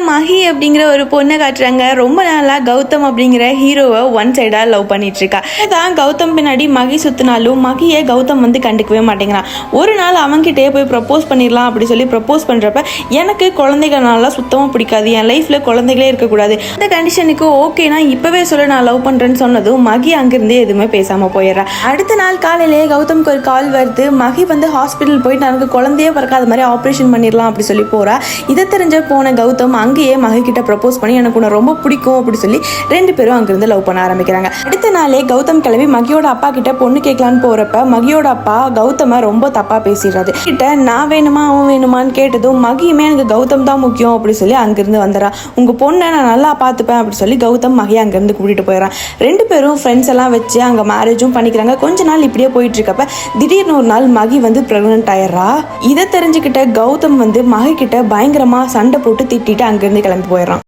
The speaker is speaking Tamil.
மஹி அப்படிங்கிற ஒரு பொண்ணை காட்டுறாங்க. ரொம்ப நாளா கௌதம் அப்படிங்கிற ஹீரோவை ஒன் சைடா லவ் பண்ணிட்டு இருக்கா. அதான் கௌதம் பின்னாடி மகி சுத்தினாலும் மகியை கௌதம் வந்து கண்டுக்கவே மாட்டேங்கிறான். ஒரு நாள் அவன்கிட்டயே போய் ப்ரப்போஸ் பண்ணிடலாம் அப்படி சொல்லி ப்ரப்போஸ் பண்றப்ப எனக்கு குழந்தைகள்னால சுத்தமா பிடிக்காது, என் லைஃப்ல குழந்தைகளே இருக்கக்கூடாது, அந்த கண்டிஷனுக்கு ஓகேனா இப்பவே சொல்ல நான் லவ் பண்றேன்னு சொன்னதும் மகி அங்கிருந்தே எதுவுமே பேசாம போயிடுறா. அடுத்த நாள் காலையிலேயே கௌதம்க்கு ஒரு கால் வருது. மகி வந்து ஹாஸ்பிட்டல் போயிட்டு எனக்கு குழந்தையே பிறக்காத மாதிரி ஆப்ரேஷன் பண்ணிடலாம் அப்படி சொல்லி போறா. இதை தெரிஞ்ச போன கௌதம் அங்கேயே மகி கிட்ட ப்ரப்போஸ் பண்ணி எனக்கு உன்னை ரொம்ப பிடிக்கும் அப்படி சொல்லி ரெண்டு பேரும் அங்கிருந்து லவ் பண்ண ஆரம்பிக்கிறாங்க. அடுத்த நாளே கௌதம் கிளம்பி மகியோட அப்பா கிட்ட பொண்ணு கேட்கலான்னு போறப்ப மகியோட அப்பா கௌதம ரொம்ப தப்பா பேசிடுறாரு. கிட்ட நான் வேணுமா அவன் வேணுமான்னு கேட்டதும் மகியுமே எனக்கு கௌதம் தான் முக்கியம் அப்படி சொல்லி அங்கிருந்து வந்துடுறா. உங்க பொண்ணை நான் நல்லா பார்த்துப்பேன் அப்படி சொல்லி கௌதம் மகியை அங்கிருந்து கூட்டிட்டு போயிடறான். ரெண்டு பேரும் ஃப்ரெண்ட்ஸ் எல்லாம் வச்சு அங்க மேரேஜும் பண்ணிக்கிறாங்க. கொஞ்ச நாள் இப்படியே போயிட்டு இருக்கப்ப திடீர்னு ஒரு நாள் மகி வந்து பிரெக்னன்ட் ஆயிடுறா. இதை தெரிஞ்சுக்கிட்ட கௌதம் வந்து மகி கிட்ட பயங்கரமா சண்டை போட்டு திட்டிட்டு அங்கிருந்து கிளம்பி போயிடறான்.